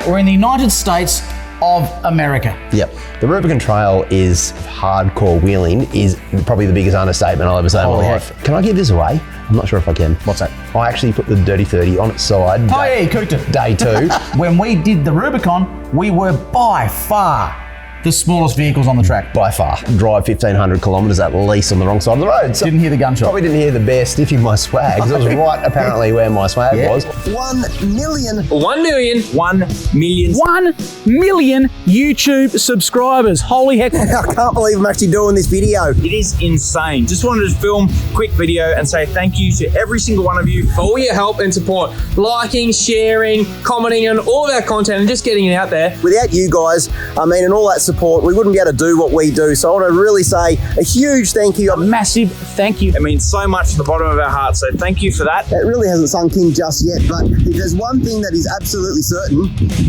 America. We're in the United States of America. Yep. The Rubicon Trail is hardcore wheeling, is probably the biggest understatement I'll ever say in my life. Can I give this away? I'm not sure if I can. What's that? I actually put the Dirty 30 on its side. Oh yeah, you cooked it. Day 2. When we did the Rubicon, we were by far the smallest vehicles on the track. By far. Drive 1,500 kilometres at least on the wrong side of the road. So didn't hear the gunshot. Probably didn't hear the bear sniffing my swag, because it was right apparently where my swag was. 1 million. 1 million. 1 million. 1 million YouTube subscribers. Holy heck. I can't believe I'm actually doing this video. It is insane. Just wanted to film a quick video and say thank you to every single one of you for all your help and support. Liking, sharing, commenting on all of our content and just getting it out there. Without you guys, and all that support, we wouldn't be able to do what we do. So I want to really say a huge thank you. A massive thank you. It means so much from the bottom of our hearts, so thank you for that. It really hasn't sunk in just yet, but if there's one thing that is absolutely certain,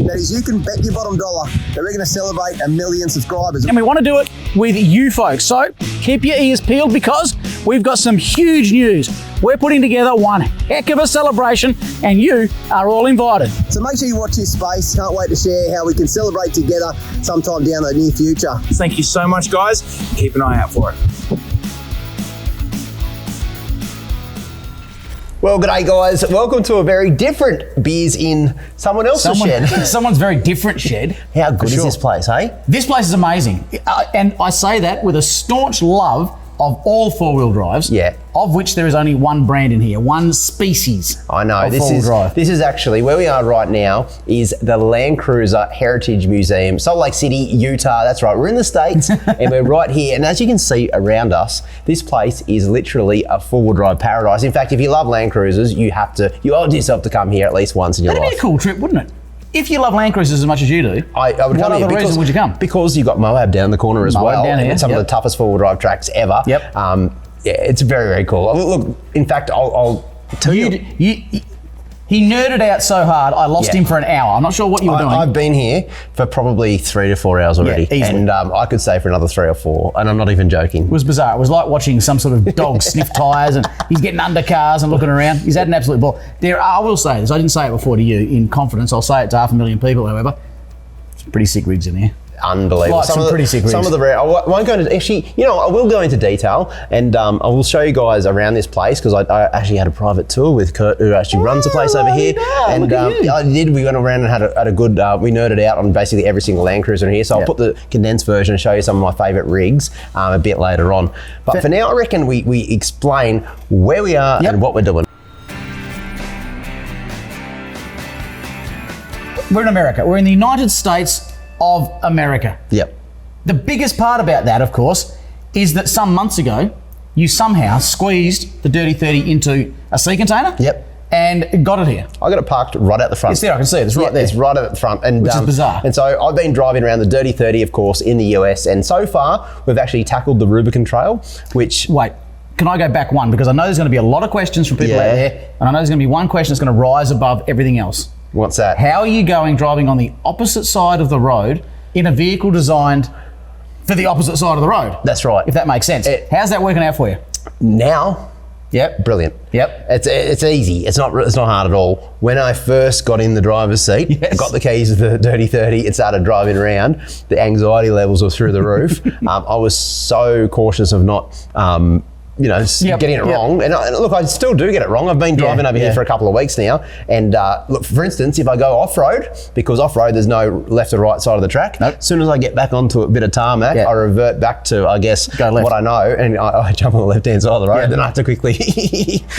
that is you can bet your bottom dollar that we're going to celebrate 1 million subscribers. And we want to do it with you folks. So keep your ears peeled, because we've got some huge news. We're putting together one heck of a celebration, and you are all invited. So make sure you watch this space. Can't wait to share how we can celebrate together sometime down the near future. Thank you so much, guys. Keep an eye out for it. Well, g'day guys. Welcome to a very different Beers in someone else's shed. Someone's very different shed. How good is this place, hey? This place is amazing. And I say that with a staunch love of all four-wheel drives, of which there is only one brand in here, one species. I know. Of four-wheel drive. This is actually where we are right now. Is the Landcruiser Heritage Museum, Salt Lake City, Utah. That's right. We're in the States, and we're right here. And as you can see around us, this place is literally a four-wheel drive paradise. In fact, if you love Landcruisers, you owe it to yourself to come here at least once in your life. That'd be a cool trip, wouldn't it? If you love Landcruisers as much as you do, I would come here. What other reason would you come? Because you've got Moab down the corner as well. Down here, and some of the toughest four-wheel drive tracks ever. Yep. Yeah, it's very, very cool. Look, in fact, I'll tell you. He nerded out so hard, I lost him for an hour. I'm not sure what you were doing. I've been here for probably 3 to 4 hours already. Yeah, easily. And I could stay for another 3 or 4, and I'm not even joking. It was bizarre. It was like watching some sort of dog sniff tyres, and he's getting under cars and looking around. He's had an absolute ball. I will say this, I didn't say it before to you in confidence. I'll say it to 500,000 people, however. Some pretty sick rigs in here. Unbelievable. Like some pretty sick rigs. Some of the rare. I won't go into, actually, I will go into detail, and I will show you guys around this place, because I actually had a private tour with Kurt, who actually runs the place over here. And I did. We went around and had a good. We nerded out on basically every single Landcruiser in here. So I'll put the condensed version and show you some of my favourite rigs a bit later on. But for now, I reckon we explain where we are and what we're doing. We're in America. We're in the United States of America. Yep. The biggest part about that, of course, is that some months ago, you somehow squeezed the Dirty 30 into a sea container. Yep. And got it here. I got it parked right out the front. It's there, I can see it. It's right there. It's right at the front. And, which is bizarre. And so I've been driving around the Dirty 30, of course, in the US. And so far, we've actually tackled the Rubicon Trail, which... Wait, can I go back one? Because I know there's going to be a lot of questions from people out there. And I know there's going to be one question that's going to rise above everything else. What's that? How are you driving on the opposite side of the road in a vehicle designed for the opposite side of the road? That's right. If that makes sense. How's that working out for you? Now, brilliant. Yep. It's easy. It's not hard at all. When I first got in the driver's seat, got the keys to the Dirty 30, and started driving around, the anxiety levels were through the roof. I was so cautious of not getting it wrong. And look, I still do get it wrong. I've been driving over here for a couple of weeks now. And look, for instance, if I go off-road, because off-road there's no left or right side of the track, as soon as I get back onto a bit of tarmac, I revert back to, I guess, what I know, and I jump on the left-hand side of the road, then I have to quickly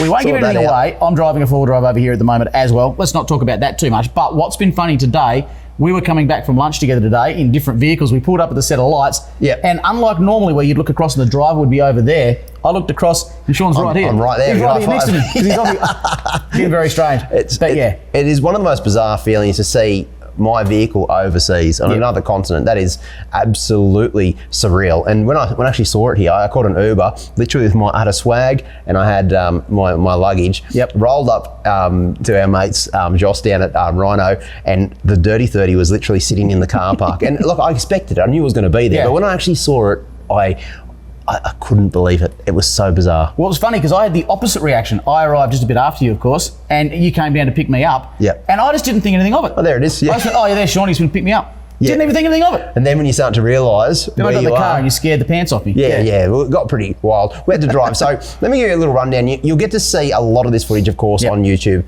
We won't give anything away. I'm driving a four-wheel drive over here at the moment as well. Let's not talk about that too much. But what's been funny today, we were coming back from lunch together today in different vehicles. We pulled up at the set of lights. And unlike normally where you'd look across and the driver would be over there, I looked across and Sean's right here. I'm right there. He's right here next to me. He's obviously been very strange. It is one of the most bizarre feelings to see my vehicle overseas on another continent. That is absolutely surreal. And when I actually saw it here, I called an Uber. Literally, I had a swag and I had my luggage. Rolled up to our mates Joss down at Rhino, and the Dirty 30 was literally sitting in the car park. And look, I expected it. I knew it was going to be there. But when I actually saw it, I couldn't believe it. It was so bizarre. Well, it was funny because I had the opposite reaction. I arrived just a bit after you, of course, and you came down to pick me up. Yep. And I just didn't think anything of it. Oh, there it is. Yeah. I said, oh, yeah, there's Shauny's going to pick me up. Yeah. Didn't even think anything of it. And then when you start to realise Then where I got in you the car are, and you scared the pants off me. Yeah, well, it got pretty wild. We had to drive. So let me give you a little rundown. You'll get to see a lot of this footage, of course, on YouTube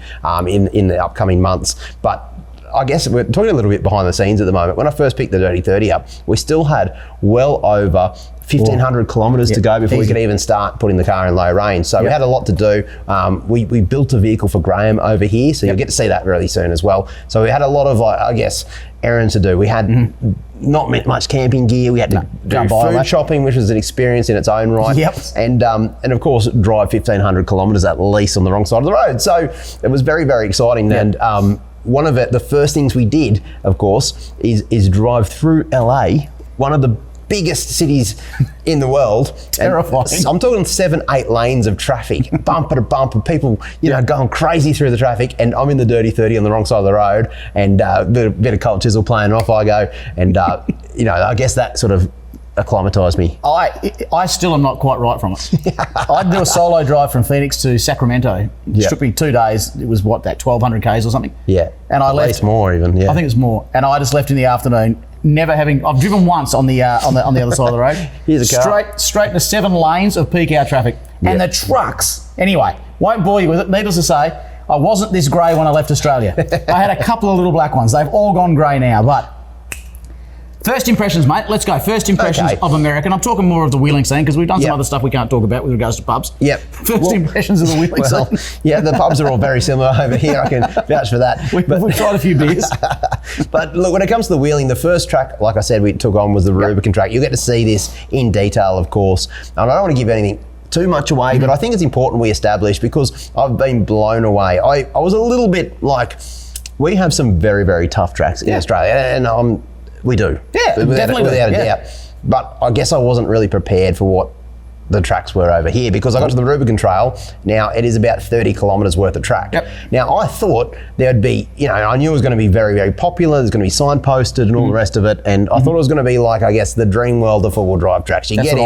in the upcoming months. But I guess we're talking a little bit behind the scenes at the moment. When I first picked the Dirty 30 up, we still had well over 1,500 kilometres to go before we could even start putting the car in low range. So we had a lot to do. We built a vehicle for Graham over here, so you'll get to see that really soon as well. So we had a lot of, I guess, errands to do. We had not much camping gear. We had to do food shopping, which was an experience in its own right. Yep. And of course, drive 1,500 kilometres at least on the wrong side of the road. So it was very, very exciting. Yep. And one of the first things we did, of course, is drive through LA, one of the biggest cities in the world. Terrifying. And I'm talking 7-8 lanes of traffic, bumper to bumper, people going crazy through the traffic, and I'm in the Dirty 30 on the wrong side of the road, and a bit of Cold Chisel playing, and off I go, and I guess that sort of acclimatised me. I still am not quite right from it. I'd do a solo drive from Phoenix to Sacramento. It took me 2 days. It was 1,200 Ks or something. Yeah. And I left. At least more even. Yeah. I think it was more. And I just left in the afternoon, I've driven once on the other side of the road. Here's a car. Straight into 7 lanes of peak hour traffic. And the trucks. Anyway, won't bore you with it. Needless to say, I wasn't this grey when I left Australia. I had a couple of little black ones. They've all gone grey now, but first impressions, mate. Let's go. First impressions of America. And I'm talking more of the wheeling scene because we've done some other stuff we can't talk about with regards to pubs. Yep. First impressions of the wheeling scene. Yeah, the pubs are all very similar over here. I can vouch for that. We've tried a few beers. But look, when it comes to the wheeling, the first track, like I said, we took on was the Rubicon track. You'll get to see this in detail, of course. And I don't want to give anything too much away, but I think it's important we establish because I've been blown away. I was a little bit like, we have some very, very tough tracks in Australia, and we do. Yeah, definitely without a doubt. But I guess I wasn't really prepared for what the tracks were over here because I got to the Rubicon Trail. Now it is about 30 kilometres worth of track. Yep. Now I thought there'd be, I knew it was going to be very, very popular. There's going to be signposted and all the rest of it. And I thought it was going to be like, I guess, the dream world of four-wheel drive tracks. You get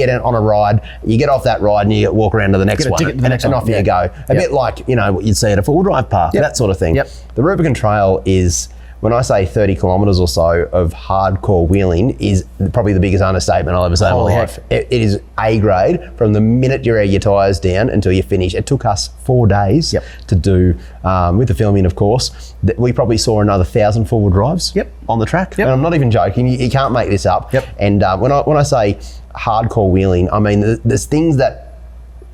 in on a ride, you get off that ride and you walk around to the next one. And off you go. A bit like, what you'd see at a four-wheel drive park, that sort of thing. Yep. The Rubicon Trail is, when I say 30 kilometres or so of hardcore wheeling, is probably the biggest understatement I'll ever say in my life. It is A grade from the minute you air your tyres down until you finish. It took us 4 days to do, with the filming, of course. We probably saw another 1,000 four-wheel drives on the track. And I'm not even joking. You can't make this up. And when I say hardcore wheeling, I mean there's things that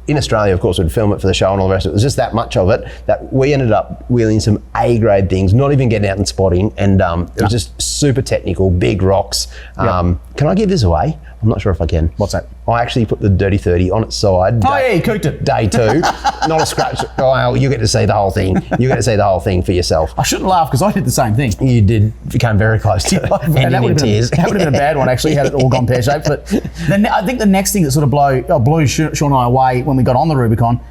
in Australia, of course, we'd film it for the show and all the rest of it. It was just that much of it that we ended up wheeling some A-grade things, not even getting out and spotting. And it was just super technical, big rocks. Can I give this away? I'm not sure if I can. What's that? I actually put the Dirty 30 on its side. You cooked it. Day 2. Not a scratch. Oh, you get to see the whole thing. You get to see the whole thing for yourself. I shouldn't laugh because I did the same thing. You did. Became very close to ending in tears. That would have been a bad one, actually, had it all gone pear-shaped. But then I think the next thing that sort of blew Sean and I away when we got on the Rubicon,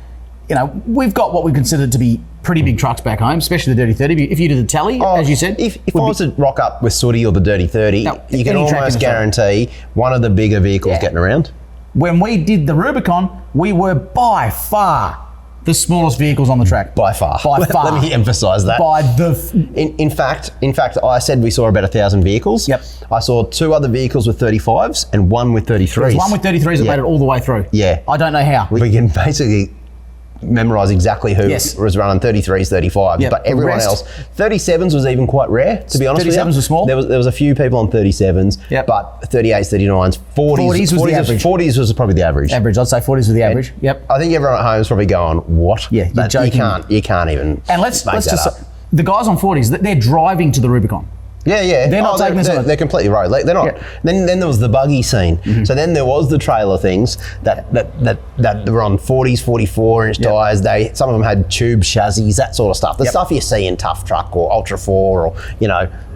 we've got what we considered to be pretty big trucks back home, especially the Dirty 30. If you did the tally, as you said. If I was to rock up with Sooty or the Dirty 30, you can almost guarantee one of the bigger vehicles getting around. When we did the Rubicon, we were by far the smallest vehicles on the track. By far. Let me emphasise that. In fact, I said we saw about 1,000 vehicles. Yep. I saw 2 other vehicles with 35s and 1 with 33s. There's one with 33s that made it all the way through. Yeah. I don't know how. We can basically memorise exactly who was running 33s, 35s, but everyone else. 37s was even quite rare, to be honest with you. 37s were small. There was a few people on 37s, but 38s, 39s, 40s was the average. 40s was probably the average. I'd say 40s was the average. Yep. I think everyone at home is probably going, what? Yeah, you're joking. You can't even. And let's just say, the guys on 40s, they're driving to the Rubicon. Yeah. They're not taking this on. They're completely road. They're not. Yeah. Then there was the buggy scene. So then there was the trailer things that were on 40s, 44-inch tyres. Some of them had tube chassis, that sort of stuff. The stuff you see in Tough Truck or Ultra 4 or,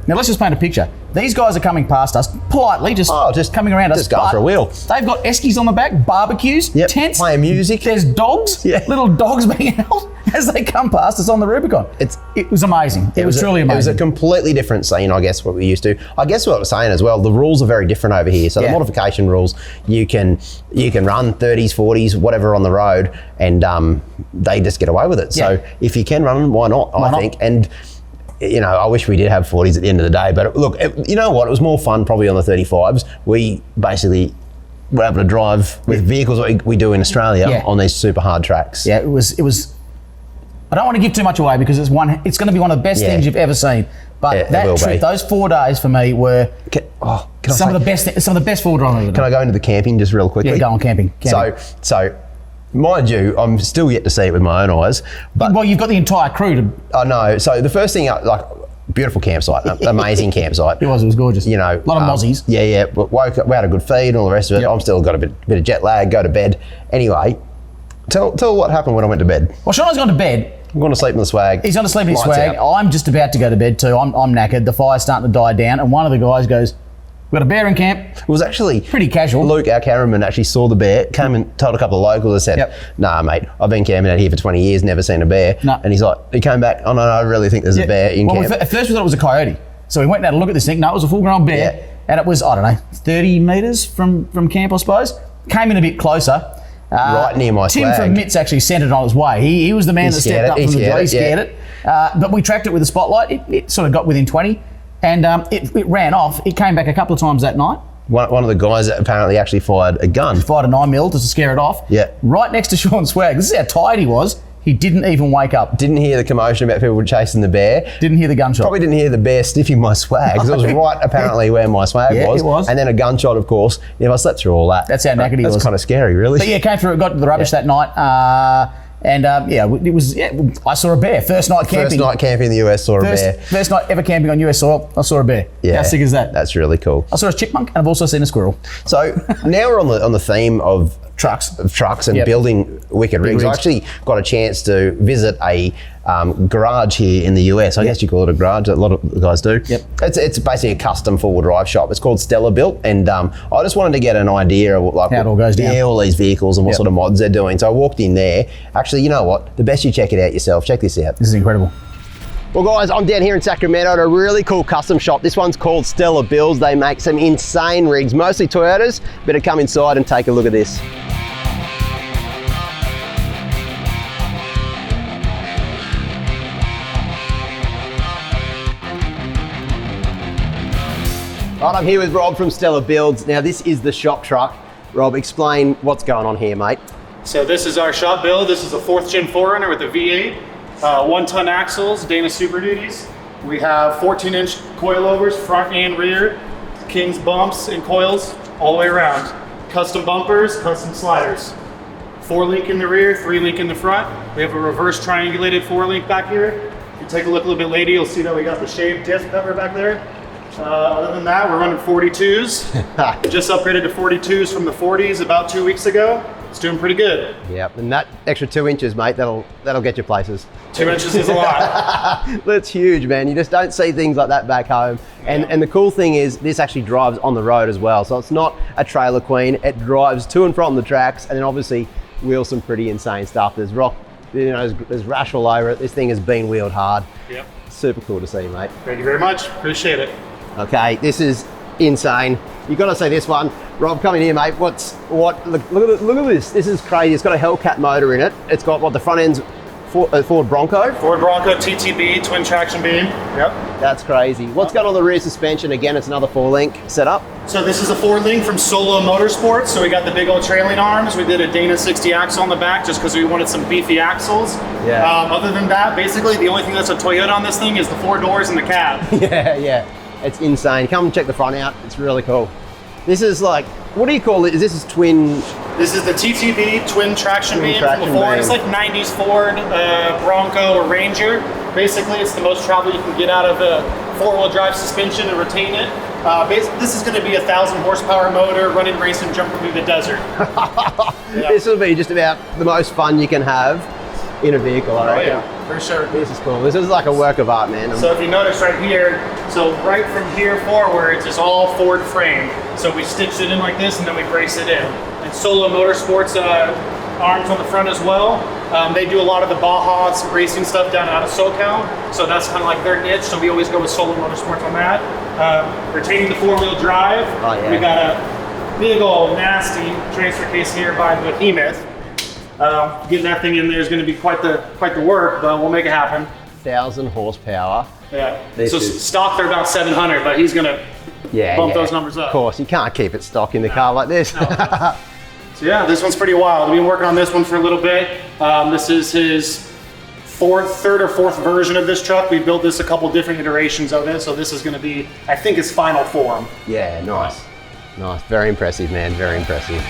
Now let's just paint a picture. These guys are coming past us politely, just coming around us. Just going for a wheel. They've got eskies on the back, barbecues, tents, playing music. There's dogs, little dogs being held as they come past us on the Rubicon. It was amazing. It was truly amazing. It was a completely different scene, I guess, what we used to. I guess what I was saying as well, the rules are very different over here. So the modification rules, you can run 30s, 40s, whatever on the road, and they just get away with it. So if you can run them, why not? I think. And you know, I wish we did have 40s at the end of the day, but look, you know what? It was more fun probably on the 35s. We basically were able to drive with vehicles like we do in Australia on these super hard tracks. Yeah, it was. I don't want to give too much away because it's going to be one of the best things you've ever seen. But that trip, those 4 days for me were some of the best forward driving I've ever done. Can I go into the camping just real quickly? Yeah, go on camping. So, mind you, I'm still yet to see it with my own eyes. But well, you've got the entire crew to. I know. So the first thing, like, beautiful campsite, amazing campsite. It was gorgeous. You know, a lot of mozzies. Yeah. Woke up, we had a good feed and all the rest of it. I'm still got a bit of jet lag. Go to bed. Anyway, tell what happened when I went to bed. Well, Shauno's gone to bed. I'm going to sleep in the swag. He's going to sleep in his swag. I'm just about to go to bed too. I'm knackered. The fire's starting to die down, and one of the guys goes, "We've got a bear in camp." It was actually pretty casual. Luke, our cameraman, actually saw the bear, came and told a couple of locals and said, "Nah, mate, I've been camping out here for 20 years, never seen a bear." No. And he's like, he came back, "Oh no, I really think there's a bear in camp." At first we thought it was a coyote. So we went and had a look at this thing. No, it was a full-grown bear. And it was, I don't know, 30 metres from camp, I suppose. Came in a bit closer. Right near my Tim swag. from Mitts actually sent it on its way. He was the man that stepped up from the door. He scared it. But we tracked it with a spotlight. It sort of got within 20. And it ran off. It came back a couple of times that night. One of the guys that apparently actually fired a gun. He fired a 9mm just to scare it off. Yeah. Right next to Sean's swag. This is how tired he was. He didn't even wake up. Didn't hear the commotion about people chasing the bear. Didn't hear the gunshot. Probably didn't hear the bear sniffing my swag because it was right apparently where my swag was. It was. And then a gunshot, of course. I slept through all that. That's how knackered he was. That's kind of scary, really. But came through. Got to the rubbish that night. It was. I saw a bear. First night camping. First night camping in the US, saw a bear. First night ever camping on US soil, I saw a bear. Yeah. How sick is that? That's really cool. I saw a chipmunk and I've also seen a squirrel. So now we're on the theme of trucks and building wicked rigs. I actually got a chance to visit a garage here in the US. I guess you call it a garage. A lot of guys do. Yep. It's basically a custom four-wheel drive shop. It's called Stella Built, and I just wanted to get an idea of how it all goes down. all these vehicles and what sort of mods they're doing. So I walked in there. Actually, you know what? The best you check it out yourself. Check this out. This is incredible. Well guys, I'm down here in Sacramento at a really cool custom shop. This one's called Stella Builds. They make some insane rigs, mostly Toyotas. Better come inside and take a look at this. Right, I'm here with Rob from Stella Builds. Now this is the shop truck. Rob, explain what's going on here, mate. So this is our shop build. This is a 4th gen 4Runner with a V8, 1-ton axles, Dana Super Duties. We have 14-inch coilovers, front and rear, King's bumps and coils all the way around. Custom bumpers, custom sliders. 4-link in the rear, 3-link in the front. We have a reverse triangulated 4-link back here. If you take a look a little bit later, you'll see that we got the shaved disc cover back there. Other than that, we're running 42s. Just upgraded to 42s from the 40s about 2 weeks ago. It's doing pretty good. Yep, and that extra 2 inches, mate, that'll get you places. 2 inches is a lot. That's huge, man. You just don't see things like that back home. And the cool thing is this actually drives on the road as well. So it's not a trailer queen. It drives to and from the tracks, and then obviously wheels some pretty insane stuff. There's rock, there's rash all over it. This thing has been wheeled hard. Yep. Super cool to see, mate. Thank you very much. Appreciate it. Okay, this is insane. You got to see this one. Rob, come in here, mate. Look at this. This is crazy. It's got a Hellcat motor in it. It's got what, the front end's Ford Bronco? Ford Bronco TTB, twin traction beam. Yep. That's crazy. What's going on the rear suspension? Again, it's another 4-link setup. So this is a 4-link from Solo Motorsports. So we got the big old trailing arms. We did a Dana 60 axle on the back just because we wanted some beefy axles. Yeah. Other than that, basically the only thing that's a Toyota on this thing is the 4 doors and the cab. Yeah. It's insane. Come and check the front out. It's really cool. This is like, what do you call it? This is twin? This is the TTB twin traction beam traction from Ford. beam. It's like 90s Ford Bronco or Ranger. Basically, it's the most travel you can get out of a 4-wheel drive suspension and retain it. This is going to be a 1,000 horsepower motor, running race and jumping through the desert. This will be just about the most fun you can have in a vehicle, I reckon. Yeah, for sure. This is cool. This is like a work of art, man. So if you notice right here, So right from here forward, it's all Ford frame. So we stitched it in like this and then we brace it in. And Solo Motorsports arms on the front as well. They do a lot of the Baja racing stuff down out of SoCal. So that's kind of like their niche. So we always go with Solo Motorsports on that. Retaining the 4-wheel drive. Oh, yeah. We got a big old nasty transfer case here by the Behemoth. Getting that thing in there is going to be quite the work, but we'll make it happen. 1,000 horsepower. Yeah. So stock they're about 700, but he's going to bump those numbers up. Of course, you can't keep it stock in the car like this. No. So yeah, this one's pretty wild. We've been working on this one for a little bit. This is his third or fourth version of this truck. We built this a couple different iterations of it, so this is going to be, I think, his final form. Yeah, nice. Nice. Very impressive, man. Very impressive.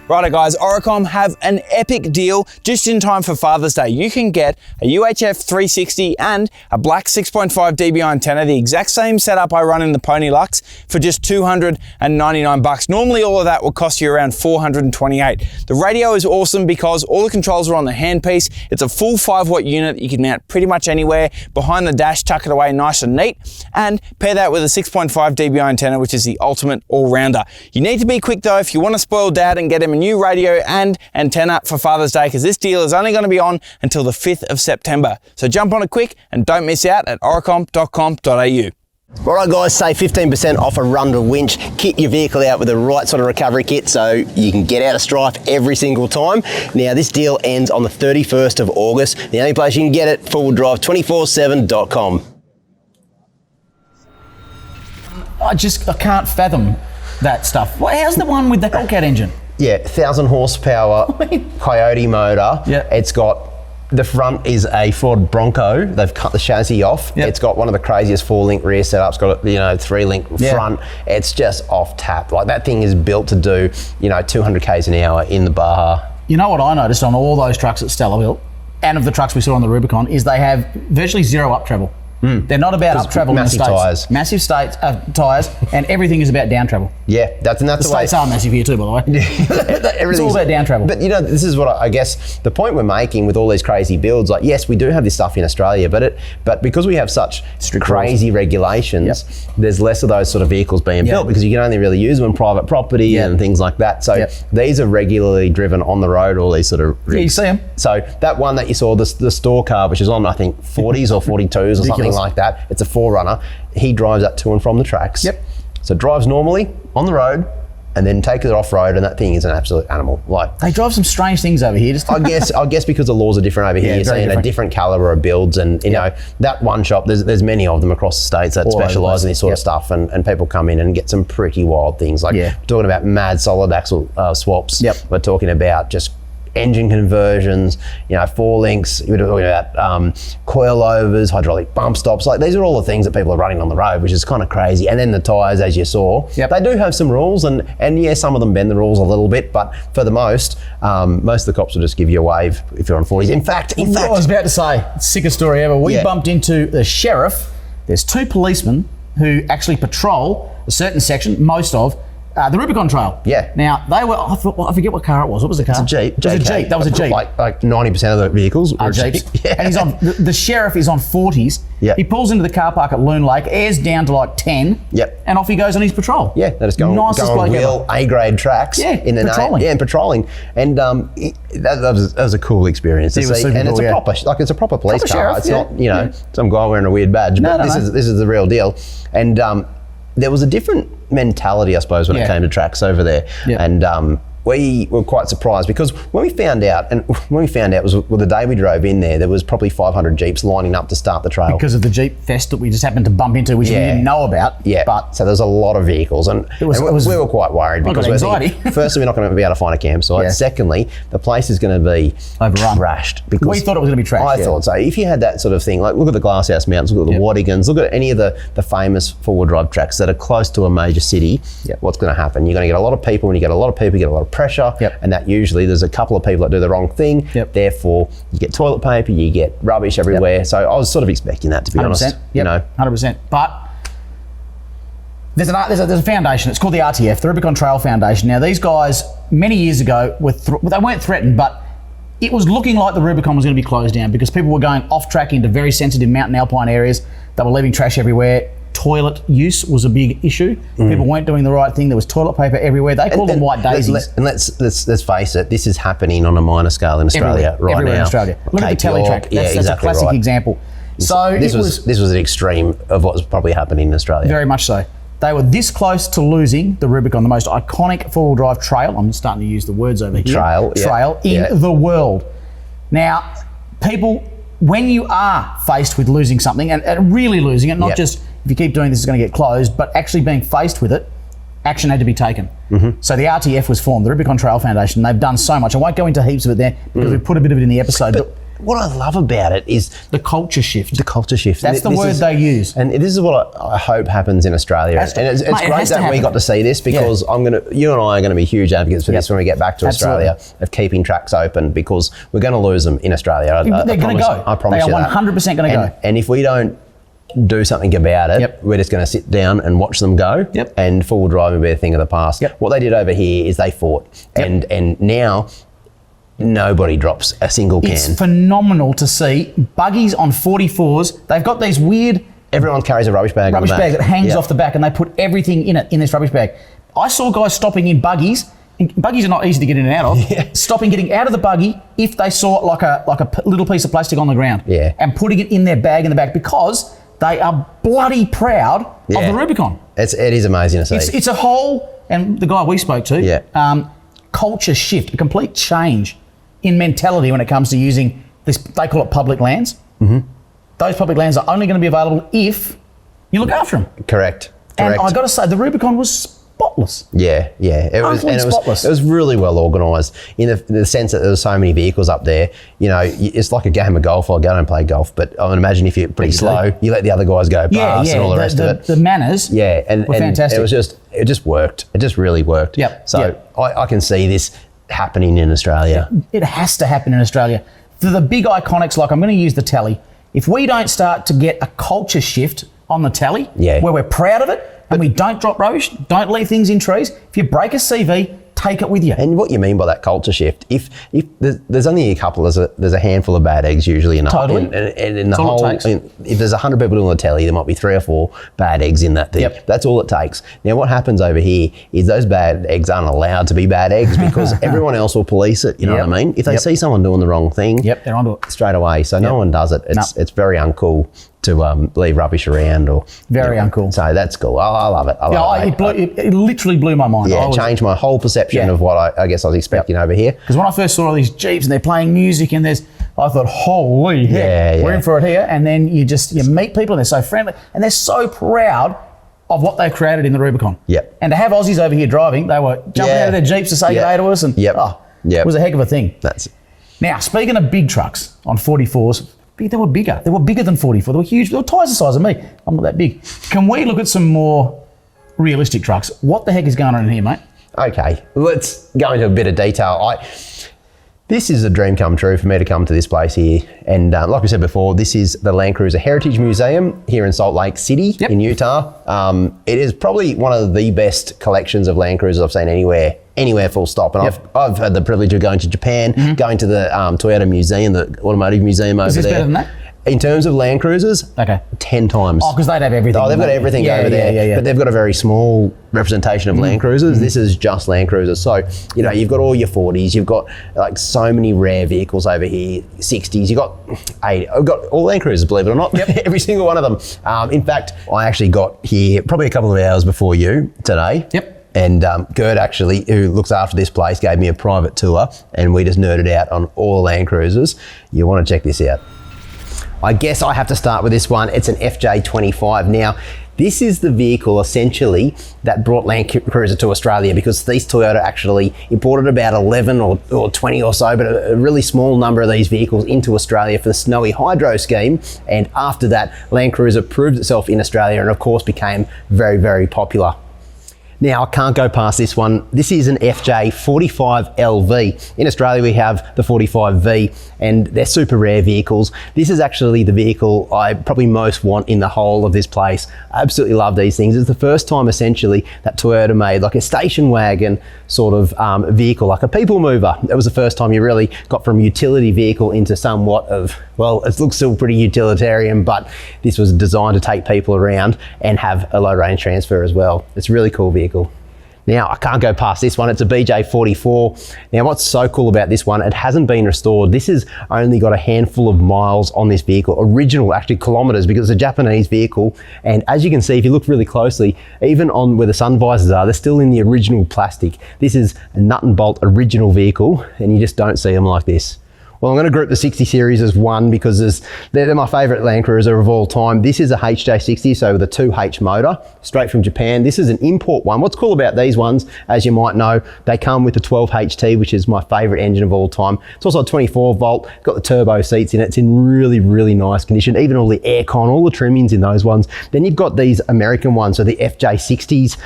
Righto guys, Oricom have an epic deal just in time for Father's Day. You can get a UHF 360 and a black 6.5 dBi antenna, the exact same setup I run in the Pony Lux, for just $299. Normally all of that will cost you around $428. The radio is awesome because all the controls are on the handpiece. It's a full 5-watt unit that you can mount pretty much anywhere. Behind the dash, tuck it away nice and neat, and pair that with a 6.5 dBi antenna, which is the ultimate all-rounder. You need to be quick though if you want to spoil dad and get him a new radio and antenna for Father's Day, because this deal is only going to be on until the 5th of September. So jump on it quick and don't miss out at oricom.com.au. Alright guys, save 15% off a Rundle winch. Kit your vehicle out with the right sort of recovery kit so you can get out of strife every single time. Now this deal ends on the 31st of August. The only place you can get it, forwilldrive247.com. I can't fathom that stuff. How's the one with the Hellcat engine? Yeah, 1,000 horsepower Coyote motor. Yeah. It's got, the front is a Ford Bronco. They've cut the chassis off. Yep. It's got one of the craziest 4-link rear setups. Got a 3-link front. It's just off tap. Like that thing is built to do 200 k's an hour in the Baja. You know what I noticed on all those trucks that Stella built, and of the trucks we saw on the Rubicon, is they have virtually zero up travel. They're not about up travel in the States. Tyres. Massive tyres, and everything is about down travel. Yeah, that's The the way. States are massive here too, by the way. It's all about down travel. But this is what I guess the point we're making with all these crazy builds. Like, yes, we do have this stuff in Australia, but because we have such crazy regulations, there's less of those sort of vehicles being built because you can only really use them on private property and things like that. So these are regularly driven on the road. All these sort of rigs. Yeah, you see them. So that one that you saw, the store car, which is on I think 40s or 42s or something like that. It's a 4Runner. He drives that to and from the tracks. Yep. So drives normally on the road, and then takes it off road, and that thing is an absolute animal. Like, they drive some strange things over here. I guess because the laws are different over here, you're seeing a different caliber of builds, and you know that one shop. There's many of them across the states that specialise in this sort of stuff, and people come in and get some pretty wild things. Like we're talking about mad solid axle swaps. We're talking about just engine conversions, 4-links. We're talking about coilovers, hydraulic bump stops. Like, these are all the things that people are running on the road, which is kind of crazy. And then the tyres, as you saw, they do have some rules, and yeah, some of them bend the rules a little bit, but for the most of the cops will just give you a wave if you're on 40s. In fact, I was about to say, sickest story ever. We bumped into the sheriff. There's 2 policemen who actually patrol a certain section, most of the Rubicon Trail. Yeah. Now, they were, I forget what car it was. What was the car? It's a Jeep. It was a Jeep. That was a Jeep. Like 90% of the vehicles are Jeeps. Yeah. And he's on, the sheriff is on 40s. Yeah. He pulls into the car park at Loon Lake, airs down to like 10. Yep. And off he goes on his patrol. Yeah, they just go on real A-grade tracks. In patrolling. And patrolling. And that was a cool experience to see. And it's a proper police car. Sheriff, it's not, some guy wearing a weird badge, but this is the real deal. And there was a different mentality, I suppose, when it came to tracks over there. And we were quite surprised because when we found out was the day we drove in there was probably 500 Jeeps lining up to start the trail. Because of the Jeep Fest that we just happened to bump into, which we didn't know about. Yeah, but so there's a lot of vehicles, and we were quite worried because we're thinking, firstly, we're not going to be able to find a campsite. Secondly, the place is going to be overrun, trashed. Because we thought it was going to be trashed. I thought so. If you had that sort of thing, like look at the Glasshouse Mountains, look at the Wadigans, look at any of the famous four-wheel drive tracks that are close to a major city, what's going to happen? You're going to get a lot of people. When you get a lot of people, you get a lot of pressure. And that usually there's a couple of people that do the wrong thing. Therefore, you get toilet paper, you get rubbish everywhere. So I was sort of expecting that, to be honest. 100%. But There's a foundation. It's called the RTF, the Rubicon Trail Foundation. Now, these guys, many years ago, they weren't threatened, but it was looking like the Rubicon was going to be closed down because people were going off track into very sensitive mountain alpine areas. They were leaving trash everywhere. Toilet use was a big issue. People weren't doing the right thing. There was toilet paper everywhere. They called them white daisies. Let's face it, this is happening on a minor scale in Australia right now. In Australia. Look at the telly track. That's a classic example. So this was an extreme of what was probably happening in Australia. Very much so. They were this close to losing the Rubicon, the most iconic four-wheel drive trail. I'm starting to use the words over here. Trail in the world. Now, people, when you are faced with losing something and really losing it, not just if you keep doing this, it's going to get closed, but actually being faced with it, action had to be taken. So the RTF was formed, the Rubicon Trail Foundation. They've done so much. I won't go into heaps of it there because we put a bit of it in the episode. But what I love about it is the culture shift. The culture shift. That's the word they use. And this is what I hope happens in Australia. And it's great that we got to see this because you and I are going to be huge advocates for this when we get back to Australia, of keeping tracks open because we're going to lose them in Australia. They're going to go. I promise you that. They are 100% going to go. And if we don't do something about it, we're just going to sit down and watch them go, and four-wheel drive will be a thing of the past. What they did over here is they fought, and now nobody drops a single can. It's phenomenal to see buggies on 44s. They've got these weird... Everyone carries a rubbish bag that hangs off the back, and they put everything in it, in this rubbish bag. I saw guys stopping in buggies. Buggies are not easy to get in and out of. Stopping, getting out of the buggy if they saw like a little piece of plastic on the ground, and putting it in their bag in the back because they are bloody proud of the Rubicon. It is amazing to see. It's a whole, and the guy we spoke to, culture shift, a complete change in mentality when it comes to using this. They call it public lands. Those public lands are only going to be available if you look after them. Correct. And I got to say, the Rubicon was spotless. It was really well organised in the sense that there were so many vehicles up there. You know, it's like a game of golf. I don't play golf, but I would imagine if you're pretty slow, you let the other guys go past and all the rest of it. The manners were fantastic. It just worked. It just really worked. I can see this happening in Australia. It has to happen in Australia. For the big iconics, like I'm going to use the telly, if we don't start to get a culture shift on the telly, where we're proud of it, and we don't drop rubbish, don't leave things in trees, if you break a CV, take it with you. And what you mean by that culture shift, if there's only a couple, there's a handful of bad eggs usually in and in the whole, if there's 100 people doing the telly, there might be 3 or 4 bad eggs in that thing. That's all it takes. Now what happens over here is those bad eggs aren't allowed to be bad eggs because everyone else will police it, you know what I mean? If they see someone doing the wrong thing, they're onto it straight away. So no one does it. It's very uncool to leave rubbish around or very uncool. So that's cool. I love it. It literally blew my mind. It changed my whole perception of what I guess I was expecting over here. Because when I first saw all these Jeeps and they're playing music and I thought, holy heck, we're in for it here. And then you meet people and they're so friendly and they're so proud of what they've created in the Rubicon. And to have Aussies over here driving, they were jumping out of their Jeeps to say good day to us, and it was a heck of a thing. That's it. Now, speaking of big trucks on 44s, they were bigger. They were bigger than 44. They were huge. They were twice the size of me. I'm not that big. Can we look at some more realistic trucks? What the heck is going on in here, mate? Okay, let's go into a bit of detail. This is a dream come true for me to come to this place here. And like we said before, this is the Landcruiser Heritage Museum here in Salt Lake City in Utah. It is probably one of the best collections of Landcruisers I've seen anywhere full stop. And I've had the privilege of going to Japan, going to the Toyota Museum, the automotive museum over there. Is this better than that? In terms of Landcruisers, 10 times. Oh, because they'd have everything. Oh, they've got everything over there. But they've got a very small representation of Landcruisers. This is just Landcruisers. So, you've got all your 40s. You've got like so many rare vehicles over here. 60s. You've got 80. I've got all Landcruisers, believe it or not. Every single one of them. In fact, I actually got here probably a couple of hours before you today. And Gert actually, who looks after this place, gave me a private tour and we just nerded out on all Landcruisers. You want to check this out. I guess I have to start with this one. It's an FJ25. Now, this is the vehicle essentially that brought Landcruiser to Australia because these Toyota actually imported about 11 or 20 or so, but a really small number of these vehicles into Australia for the Snowy Hydro scheme. And after that, Landcruiser proved itself in Australia and of course became very, very popular. Now, I can't go past this one. This is an FJ 45LV. In Australia, we have the 45V, and they're super rare vehicles. This is actually the vehicle I probably most want in the whole of this place. I absolutely love these things. It's the first time, essentially, that Toyota made like a station wagon sort of vehicle, like a people mover. It was the first time you really got from utility vehicle into somewhat of, well, it looks still pretty utilitarian, but this was designed to take people around and have a low range transfer as well. It's a really cool vehicle. Now, I can't go past this one. It's a BJ44. Now, what's so cool about this one, it hasn't been restored. This has only got a handful of miles on this vehicle, original actually kilometers, because it's a Japanese vehicle. And as you can see, if you look really closely, even on where the sun visors are, they're still in the original plastic. This is a nut and bolt original vehicle, and you just don't see them like this. Well, I'm going to group the 60 series as one because they're my favourite Landcruiser of all time. This is a HJ60, so with a 2H motor, straight from Japan. This is an import one. What's cool about these ones, as you might know, they come with the 12HT, which is my favourite engine of all time. It's also a 24 volt, got the turbo seats in it. It's in really, really nice condition. Even all the aircon, all the trimmings in those ones. Then you've got these American ones, so the FJ60s,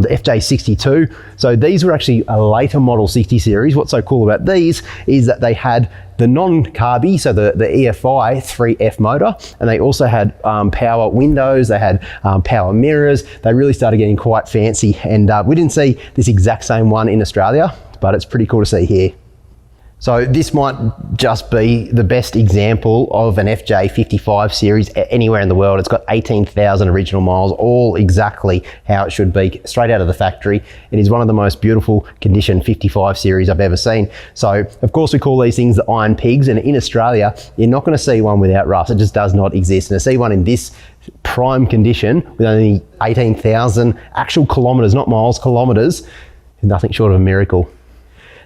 the FJ62. So these were actually a later model 60 series. What's so cool about these is that they had the non-carby, so the EFI 3F motor, and they also had power windows, they had power mirrors. They really started getting quite fancy, and we didn't see this exact same one in Australia, but it's pretty cool to see here. So this might just be the best example of an FJ55 series anywhere in the world. It's got 18,000 original miles, all exactly how it should be, straight out of the factory. It is one of the most beautiful condition 55 series I've ever seen. So of course we call these things the Iron Pigs, and in Australia, you're not going to see one without rust. It just does not exist. And to see one in this prime condition with only 18,000 actual kilometers, not miles, kilometers, is nothing short of a miracle.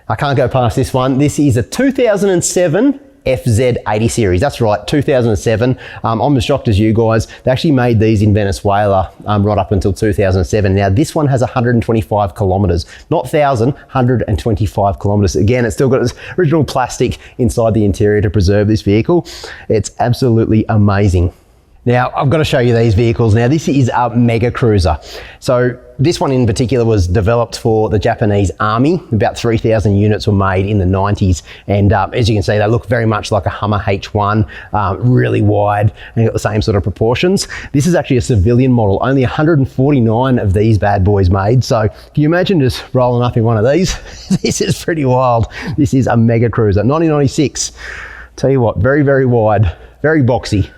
I can't go past this one. This is a 2007 FZ80 series. That's right, 2007. I'm as shocked as you guys. They actually made these in Venezuela right up until 2007. Now this one has 125 kilometers, not 1,000, 125 kilometers. Again, it's still got its original plastic inside the interior to preserve this vehicle. It's absolutely amazing. Now, I've got to show you these vehicles. Now, this is a mega cruiser. So this one in particular was developed for the Japanese army. About 3,000 units were made in the 90s. And as you can see, they look very much like a Hummer H1, really wide, and got the same sort of proportions. This is actually a civilian model, only 149 of these bad boys made. So can you imagine just rolling up in one of these? This is pretty wild. This is a mega cruiser, 1996. Tell you what, very, very wide, very boxy.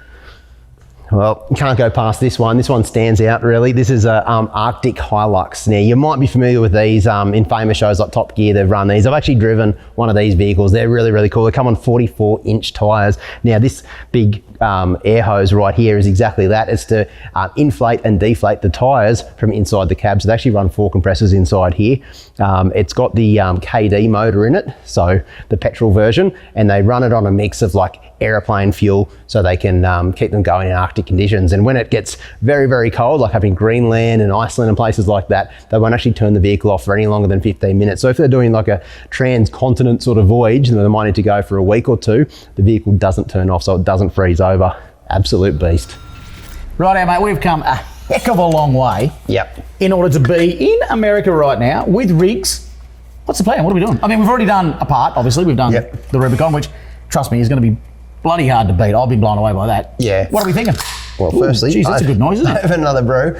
Well, you can't go past this one. This one stands out really. This is a Arctic Hilux. Now you might be familiar with these in famous shows like Top Gear. They've run these. I've actually driven one of these vehicles. They're really, really cool. They come on 44-inch tires. Now this big air hose right here is exactly that. It's to inflate and deflate the tires from inside the cab. So they actually run 4 compressors inside here. It's got the KD motor in it, so the petrol version, and they run it on a mix of like aeroplane fuel so they can keep them going in Arctic conditions. And when it gets very, very cold, like up in Greenland and Iceland and places like that, they won't actually turn the vehicle off for any longer than 15 minutes. So if they're doing like a transcontinent sort of voyage and they might need to go for a week or two, the vehicle doesn't turn off so it doesn't freeze over. Absolute beast. Right, mate, we've come a heck of a long way. Yep. In order to be in America right now with rigs. What's the plan? What are we doing? I mean, we've already done a part, obviously. We've done the Rubicon, which, trust me, is going to be bloody hard to beat. I've been blown away by that. Yeah. What are we thinking? Well, firstly, geez, that's a good noise, isn't it? I have another brew.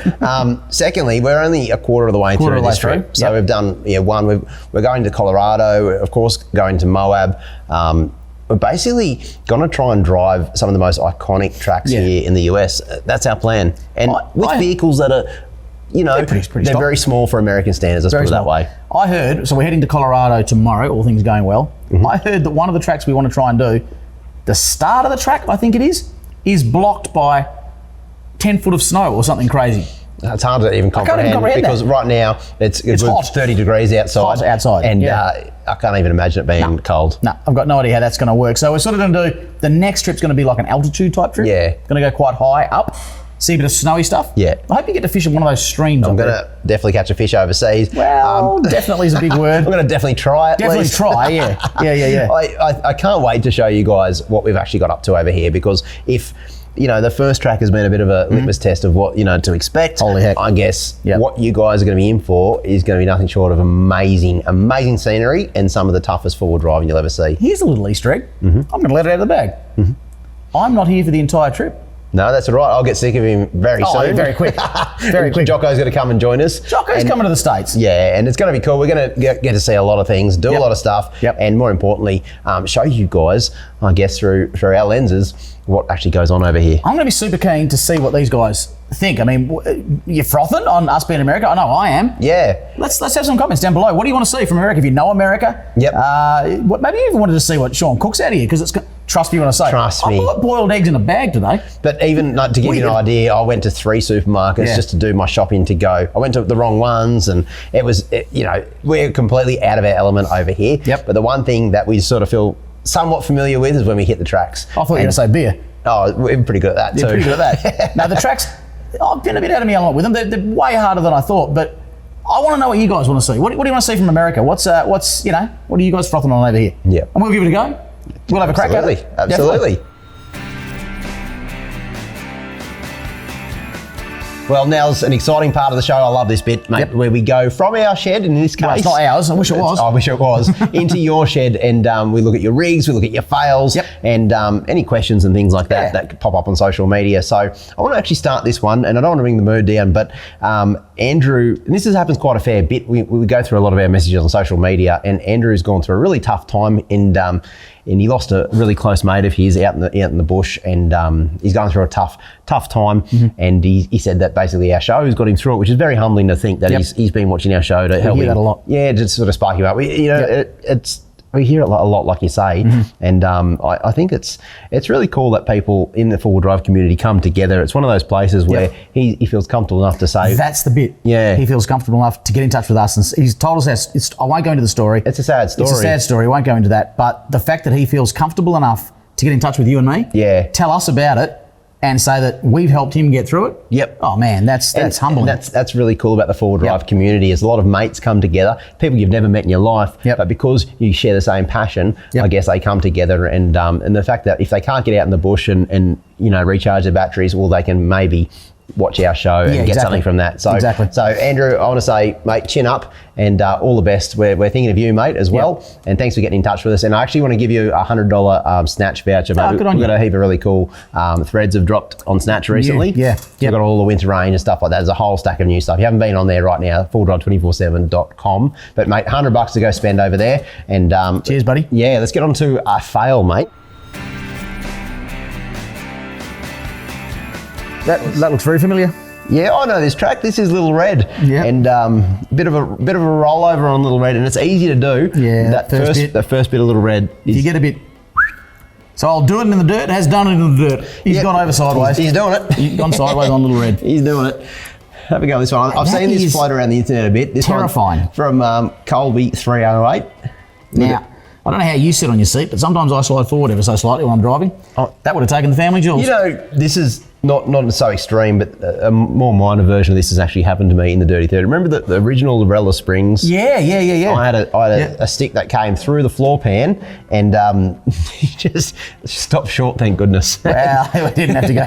Secondly, we're only a quarter of the way through this trip. So we've done one. We're going to Colorado. We're, of course, going to Moab. We're basically going to try and drive some of the most iconic tracks here in the US. That's our plan. And with vehicles that are, you know, they're very small for American standards, let's put it that way. I heard, so we're heading to Colorado tomorrow, all things going well. I heard that one of the tracks we want to try and do, the start of the track, I think it is blocked by 10 foot of snow or something crazy. It's hard to even comprehend because right now it's hot. 30 degrees outside. Hot outside. And I can't even imagine it being cold. No, I've got no idea how that's going to work. So we're sort of going to do, the next trip's going to be like an altitude type trip. Yeah. Going to go quite high up, see a bit of snowy stuff. Yeah. I hope you get to fish in one of those streams. I'm going to definitely catch a fish overseas. Well, definitely is a big word. I'm going to definitely try it. Definitely try, yeah. I can't wait to show you guys what we've actually got up to over here, because if the first track has been a bit of a litmus test of what, to expect. Holy heck. I guess what you guys are going to be in for is going to be nothing short of amazing scenery and some of the toughest forward driving you'll ever see. Here's a little Easter egg. I'm going to let it out of the bag. I'm not here for the entire trip. No, that's all right. I'll get sick of him very soon. Very quick. Very quick. Jocko's going to come and join us. Jocko's coming to the States. Yeah, and it's going to be cool. We're going to get to see a lot of things, do a lot of stuff, and more importantly, show you guys, I guess, through our lenses, what actually goes on over here. I'm going to be super keen to see what these guys think. I mean, you're frothing on us being in America. I know I am. Yeah. Let's have some comments down below. What do you want to see from America? If you know America, maybe you even wanted to see what Sean cooks out of here, because it's. Trust me when I say. Trust me. I bought boiled eggs in a bag today. But even to give you an idea, I went to 3 supermarkets just to do my shopping to go. I went to the wrong ones, and it was, we're completely out of our element over here. Yep. But the one thing that we sort of feel somewhat familiar with is when we hit the tracks. I thought you were going to say beer. Oh, we're pretty good at that too. Pretty good at that. Now the tracks, I've been a bit out of my element with them. They're way harder than I thought, but I want to know what you guys want to see. What do you want to see from America? What are you guys frothing on over here? Yeah. And we'll give it a go. We'll have a crack at it. Absolutely. Definitely. Well, now's an exciting part of the show. I love this bit, mate, where we go from our shed, and in this case... Well, it's not ours. I wish it was. I wish it was. Into your shed, and we look at your rigs, we look at your fails, and any questions and things like that that could pop up on social media. So I want to actually start this one, and I don't want to bring the mood down, but Andrew, and this happens quite a fair bit. We go through a lot of our messages on social media, and Andrew's gone through a really tough time, and he lost a really close mate of his out in the bush, and he's going through a tough time. And he said that basically our show has got him through it, which is very humbling to think that he's been watching our show to help him. We hear that a lot. Yeah, to sort of spark him up. We hear it a lot, like you say, and I think it's really cool that people in the four-wheel drive community come together. It's one of those places where he feels comfortable enough to say... That's the bit. Yeah. He feels comfortable enough to get in touch with us, and he's told us I won't go into the story. It's a sad story. It's a sad story. I won't go into that. But the fact that he feels comfortable enough to get in touch with you and me, tell us about it, and say that we've helped him get through it. Yep. Oh man, that's humbling. And that's really cool about the four-wheel drive community. Is a lot of mates come together, people you've never met in your life, but because you share the same passion, I guess they come together. And the fact that if they can't get out in the bush and recharge their batteries, well, they can maybe watch our show and get something from that. So, so Andrew, I want to say, mate, chin up, and all the best. We're thinking of you, mate, as well. And thanks for getting in touch with us. And I actually want to give you a $100 Snatch voucher, mate. We've got a heap of really cool threads have dropped on Snatch recently. We've got all the winter rain and stuff like that. There's a whole stack of new stuff. If you haven't been on there right now, fulldrive247.com. But mate, $100 to go spend over there. And cheers, buddy. Yeah, let's get on to our fail, mate. That looks very familiar. Yeah, I know this track. This is Little Red, and bit of a rollover on Little Red, and it's easy to do. Yeah, that first bit of Little Red. If you get a bit, so I'll do it in the dirt. Has done it in the dirt. He's gone over sideways. He's doing it. He's gone sideways on Little Red. He's doing it. Have a go on this one. I've seen this float around the internet a bit. This terrifying. One from Colby 308. Now, I don't know how you sit on your seat, but sometimes I slide forward ever so slightly when I'm driving. That would have taken the family jewels. This is not so extreme, but a more minor version of this has actually happened to me in the Dirty 30. Remember the original Lorella Springs? Yeah. I had a stick that came through the floor pan, and just stopped short, thank goodness. Well, we didn't have to go.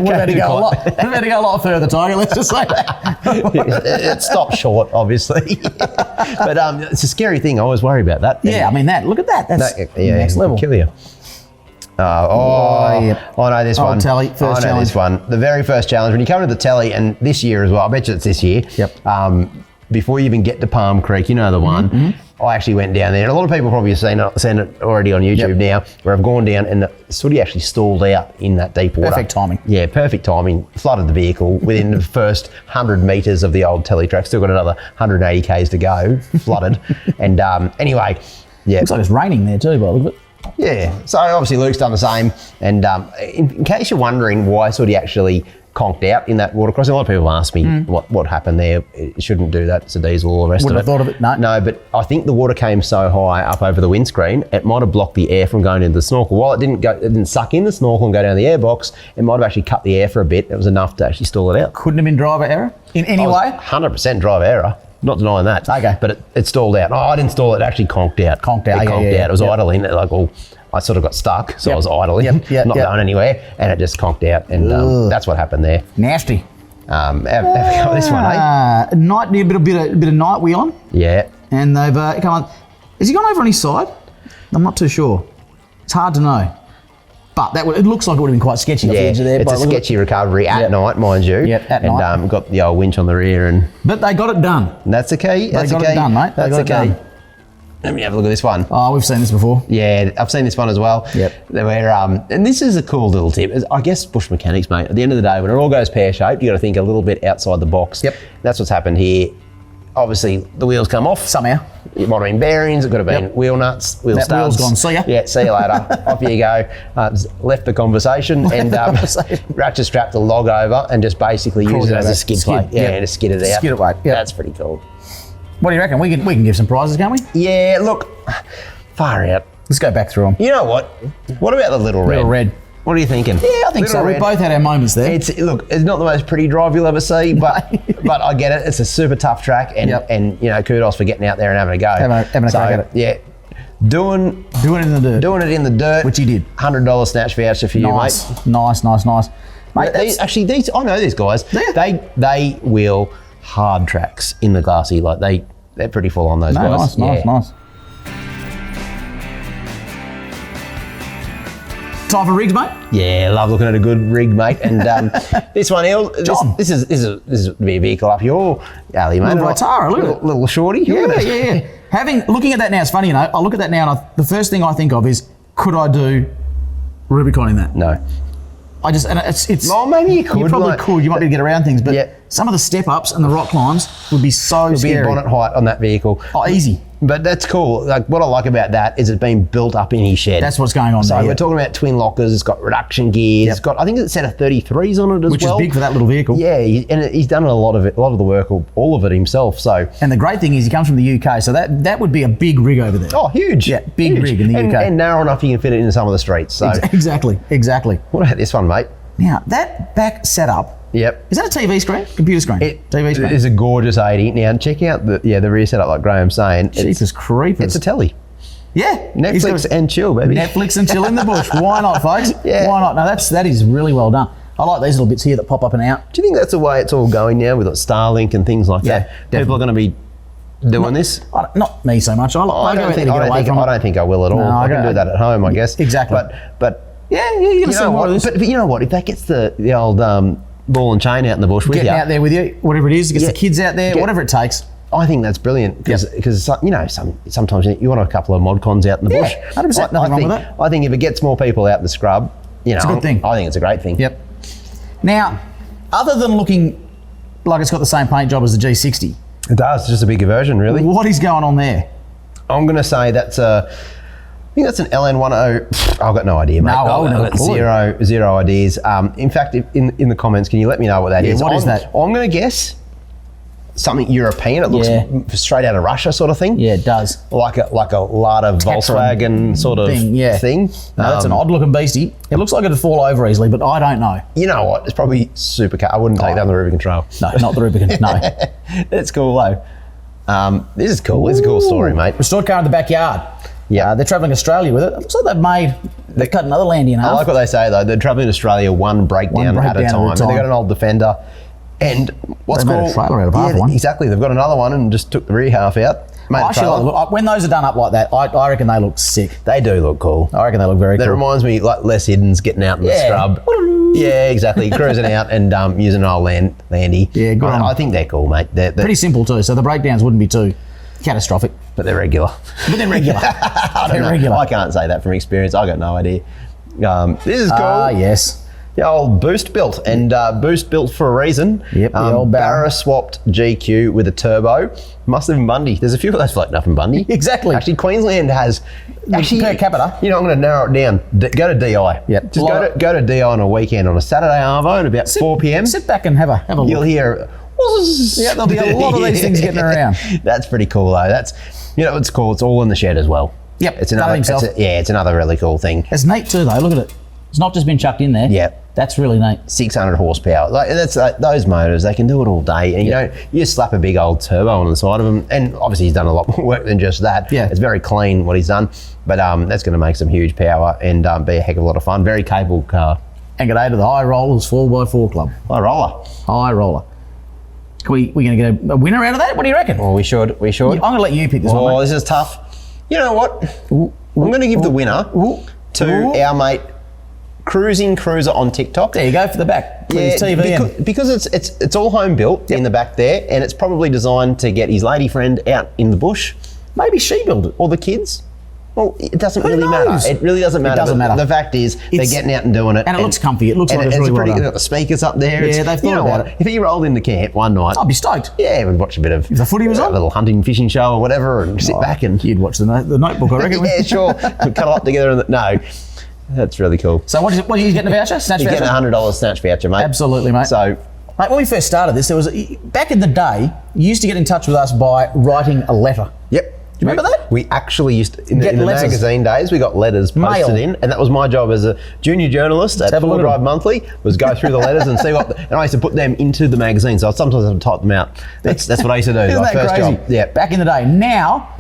We've had to go a lot further, Tiger, let's just say that. It stopped short, obviously. But it's a scary thing. I always worry about that. Yeah, I mean, look at that. That's next level. Kill you. I know this one. Telly, first challenge. This one. The very first challenge. When you come to the telly, and this year as well, I bet you it's this year. Yep. Before you even get to Palm Creek, you know the one. I actually went down there. And a lot of people probably have seen it already on YouTube now, where I've gone down and the sooty actually stalled out in that deep water. Perfect timing. Yeah, perfect timing. Flooded the vehicle within the first 100 metres of the old telly track. Still got another 180 k's to go. Flooded. And anyway, looks like it's raining there too, by the look of it. Yeah, so obviously Luke's done the same, and in case you're wondering why Sooty actually conked out in that water crossing, a lot of people ask me what happened there. It shouldn't do that, it's a diesel, all the rest Wouldn't of it. have thought of it, no. No, but I think the water came so high up over the windscreen, it might have blocked the air from going into the snorkel. While it didn't suck in the snorkel and go down the airbox, it might have actually cut the air for a bit. It was enough to actually stall it out. Couldn't have been driver error in any way? 100% driver error. Not denying that. Okay. But it stalled out. I didn't stall it. It actually conked out. Conked out. It conked out. It was idling. I sort of got stuck, so I was idling, Yep, not going anywhere, and it just conked out, and that's what happened there. Nasty. Have we got this one, Night, a bit of night wheel on, Yeah. and they've come on. Has he gone over on his side? I'm not too sure. It's hard to know. But it looks like it would have been quite sketchy off the edge of there. It's a sketchy recovery at night, mind you. Yep, at night. And got the old winch on the rear, But they got it done. and that's the key. They got it done, mate. They got it done. Let me have a look at this one. Oh, we've seen this before. Yeah, I've seen this one as well. Yep. Where, and this is a cool little tip. I guess bush mechanics, mate, at the end of the day, when it all goes pear-shaped, you got to think a little bit outside the box. Yep. That's what's happened here. Obviously, the wheels come off. Somehow. It might have been bearings, it could have been wheel nuts, wheel That stubs. wheel's gone, see ya. Yeah, see you later. Off you go. Left the conversation and ratchet strapped the log over and just basically use it as a skid plate. Yeah, and just skid it out. Skid it away. Yep. That's pretty cool. What do you reckon? We can give some prizes, can't we? Yeah, look, far out. Let's go back through them. You know what? What about the little red? Little red. What are you thinking? Yeah, I think so. We both had our moments there. It's not the most pretty drive you'll ever see, but I get it. It's a super tough track, and you know, kudos for getting out there and having a go. Having a crack at it. Yeah, doing it in the dirt. Doing it in the dirt, which he did. $100 snatch voucher for you, mate. Nice. Mate, these I know these guys. Yeah. They wheel hard tracks in the glassy. Like they're pretty full on those guys. Nice. Time for rigs, mate. Yeah, love looking at a good rig, mate. And this one, John. this is be a vehicle up your alley, mate. Little Vitara, look at it. Little shorty. Yeah. Looking at that now, it's funny, you know. I look at that now, and the first thing I think of is, could I do Rubicon in that? No. It's. Well, maybe you could. You probably could. You might be able to get around things, but some of the step ups and the rock climbs would be so scary. Be a bonnet height on that vehicle. Oh, easy. But that's cool. Like what I like about that is it's been built up in his shed. That's what's going on so there. we're talking about twin lockers. It's got reduction gears. It's got, I think it's a set of 33s on it as well. Which is big for that little vehicle. Yeah, and he's done a lot of the work, all of it himself. So. And the great thing is he comes from the UK, so that would be a big rig over there. Oh, huge. Yeah, big rig in the UK. And narrow enough you can fit it into some of the streets. So. Exactly. What about this one, mate? Now, that back setup. Yep. Is that a TV screen? Computer screen? TV screen. It is a gorgeous 80. Now, check out the rear setup like Graham's saying. Jesus creepers. It's a telly. Yeah. Netflix and chill, baby. Netflix and chill in the bush. Why not, folks? Yeah. Why not? No, that is really well done. I like these little bits here that pop up and out. Do you think that's the way it's all going now with like Starlink and things like that? Definitely. People are going to be doing this? Not me so much. I don't think I will at all. No, I can do that at home, I guess. Exactly. But yeah, you're going to see more of this. But you know what? If that gets the old ball and chain out in the bush with you. Getting out there with you, whatever it is, gets the kids out there, whatever it takes. I think that's brilliant because you know sometimes you want a couple of mod cons out in the bush. 100%. Nothing wrong with that. I think if it gets more people out in the scrub, it's a good thing. I think it's a great thing. Yep. Now, other than looking like it's got the same paint job as the G60, it does. It's just a bigger version, really. What is going on there? I'm going to say that's I think that's an LN10. I've got no idea, mate. No, I've got zero ideas. In fact, in the comments, can you let me know what that is? What is that? I'm going to guess something European. It looks straight out of Russia, sort of thing. Yeah, it does. Like a Lada Volkswagen sort of thing. No, that's an odd-looking beastie. It looks like it'd fall over easily, but I don't know. You know what? It's probably supercar. I wouldn't take that on the Rubicon Trail. No, not the Rubicon. No. It's cool though. This is cool. It's a cool story, mate. Restored car in the backyard. Yeah, they're travelling Australia with it. It looks like they've cut another Landy in half. I like what they say though. They're travelling Australia one breakdown at a time. And they've got an old Defender. And what's made a trailer out of half one. Exactly. They've got another one and just took the rear half out. When those are done up like that, I reckon they look sick. They do look cool. I reckon they look very cool. That reminds me like Les Hiddens getting out in the scrub. Yeah, exactly. Cruising out and using an old Landy. Yeah, good on I think they're cool, mate. They're pretty simple too, so the breakdowns wouldn't be too catastrophic. But they're regular. I can't say that from experience. I got no idea. This is cool. Yes. The old boost built, and boost built for a reason. Yep, the old Barra swapped GQ with a turbo. Must live in Bundy. There's a few of those floating up in Bundy. Exactly. Actually, Queensland has. Per capita. You know, I'm going to narrow it down. Go to DI. Yep. Just go to DI on a weekend on a Saturday arvo at about 4 p.m. Sit back and have a look. You'll hear. Yeah, there'll be a lot of these things getting around. That's pretty cool though. It's cool. It's all in the shed as well. Yep. It's another really cool thing. It's neat too though. Look at it. It's not just been chucked in there. Yeah. That's really neat. 600 horsepower. Like that's those motors, they can do it all day. And you just slap a big old turbo on the side of them. And obviously he's done a lot more work than just that. Yeah. It's very clean what he's done. But that's going to make some huge power and be a heck of a lot of fun. Very capable car. And g'day to the High Rollers 4x4 Club. High roller. High Roller. We going to get a winner out of that? What do you reckon? Well, we should. I'm going to let you pick this one, Oh, mate. this is tough. You know what? I'm going to give the winner to our mate Cruising Cruiser on TikTok. There you go for the back. Put his TV in. Because it's all home built in the back there, and it's probably designed to get his lady friend out in the bush. Maybe she built it. Or the kids. Well, it doesn't Who really knows? matter. It really doesn't matter. It doesn't but matter. The fact is, they're getting out and doing it. And it looks comfy. It looks like it's really well done. They've got the speakers up there. Yeah, they've thought about it. If he rolled into camp one night, I'd be stoked. yeah, we'd watch a bit of If the footy was on? a little hunting, fishing show or whatever, and sit back and You'd watch the Notebook, I reckon. yeah, sure, we'd cuddle up together. No, that's really cool. So what are you getting a voucher? Snatch You're voucher? getting a $100 snatch voucher, mate. Absolutely, mate. So, Mate, when we first started this, there was back in the day, you used to get in touch with us by writing a letter. yep. Do you remember that? We actually used to, in Get the letters. magazine days, we got letters posted Mail. in, and that was my job as a junior journalist at have a Full look at Drive them. Monthly, was go through the letters and see what, and I used to put them into the magazine, so I'd sometimes have to type them out. That's what I used to do. Isn't my that first crazy? job. Yeah. Back in the day. Now,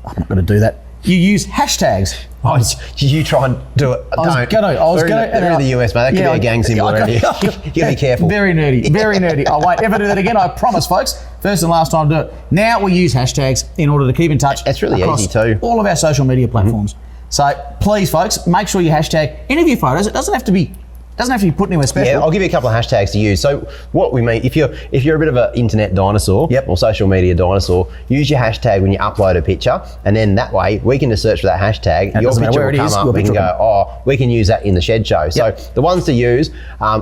I'm not going to do that. You use hashtags. Oh, you try and do it. I was gonna. They're in the US, mate. That could be a gang symbol around here. You got to be careful. Very nerdy. Very nerdy. I won't ever do that again. I promise, folks. First and last time to do it. Now we use hashtags in order to keep in touch. It's really across easy too. all of our social media platforms. So please, folks, make sure you hashtag any of your photos. It doesn't have to be put anywhere special. Yeah, I'll give you a couple of hashtags to use. So what we mean, if you're a bit of an internet dinosaur or social media dinosaur, use your hashtag when you upload a picture, and then that way we can just search for that hashtag. And your doesn't matter picture where will it come is, up. your We can picture go, will we can use that in the shed show. So the ones to use,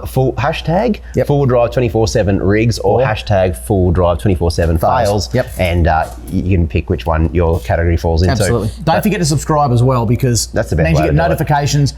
full hashtag Full Drive 24/7 rigs or hashtag Full Drive 24/7 fails. Yep. And you can pick which one your category falls into. Absolutely. Don't forget to subscribe as well, because That's the best means you way get to do it. notifications.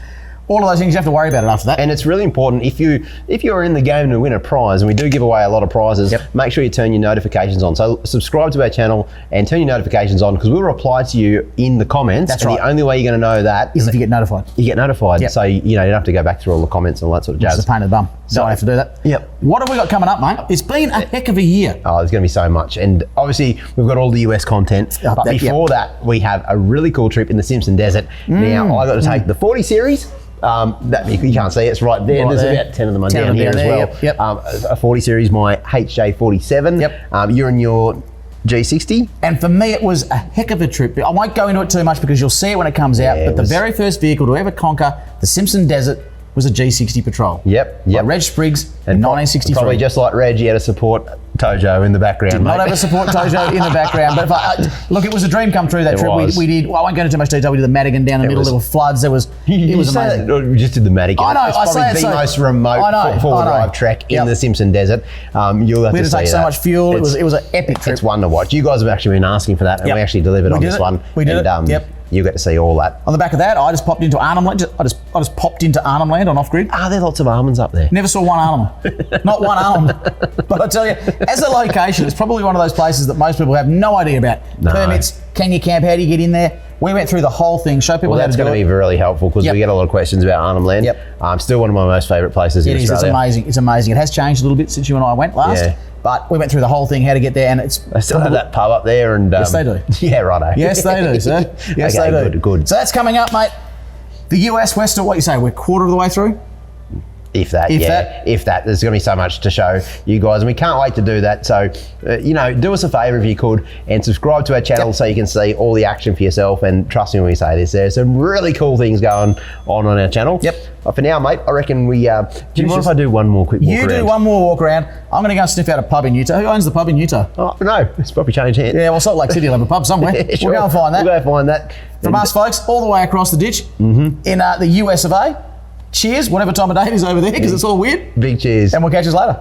All of those things, you have to worry about it after that. And it's really important, if you're in the game to win a prize, and we do give away a lot of prizes, make sure you turn your notifications on. So subscribe to our channel and turn your notifications on, because we'll reply to you in the comments. That's and right. The only way you're going to know that is if you get notified. You get notified. Yep. So you don't have to go back through all the comments and all that sort of It's jazz. a pain in the bum. Don't have to do that. Yep. What have we got coming up, mate? It's been a heck of a year. Oh, there's going to be so much. And obviously, we've got all the US content. But before that, we have a really cool trip in the Simpson Desert. Now, I got to take the 40 series. That you can't see, it's right there. There's about 10 of them down here as well. Yep. A 40 series, my HJ47. Yep. You're in your G60. And for me, it was a heck of a trip. I won't go into it too much because you'll see it when it comes out. But the very first vehicle to ever conquer the Simpson Desert was a G60 Patrol. Yep. By Reg Spriggs in 1963. Probably just like Reg, you had to support Tojo in the background. Did not have a support Tojo in the background, but look, it was a dream come true. That trip was. we did. Well, I won't go into too much detail. We did the Madigan down the middle. There were floods. It was amazing. We just did the Madigan. I know, It's I probably say it the so- most remote I know, four-wheel I know. drive trek in the Simpson Desert. You'll have We had to see take so that. much fuel. It was an epic trip. It's one to watch. You guys have actually been asking for that, and we actually delivered on did this it. one. We did and, it. Yep. You get to see all that. On the back of that, I just popped into Arnhem Land. I just popped into Arnhem Land on off-grid. Are there lots of almonds up there? Never saw one Arnhem. Not one Arnhem. But I tell you, as a location, it's probably one of those places that most people have no idea about. No. Permits, can you camp, how do you get in there? We went through the whole thing, show people Well, how that's to do going to it. be really helpful, because we get a lot of questions about Arnhem Land. Yep. Still one of my most favourite places in It is, Australia. it's amazing. It's amazing. It has changed a little bit since you and I went last. Yeah. But we went through the whole thing, how to get there, and it's... They still have that pub up there, and Yes, they do. Yeah, righto. Yes, they do, sir. Yes, Okay, they do. good. So that's coming up, mate. The US, we're still, what you say, we're quarter of the way through? If that. There's going to be so much to show you guys, and we can't wait to do that. So, do us a favour if you could, and subscribe to our channel so you can see all the action for yourself. And trust me when we say this, there's some really cool things going on our channel. Yep. But for now, mate, I reckon we... do you mind if I do one more quick walk around? You do one more walk around. I'm going to go and sniff out a pub in Utah. Who owns the pub in Utah? Oh, no, it's probably changed hands. Yeah, well, Salt Lake City will have a pub somewhere. Sure. We'll go and find that. We'll go find that. From us, folks, all the way across the ditch in the US of A. Cheers, whatever time of day it is over there, because it's all weird. Big cheers. And we'll catch you later.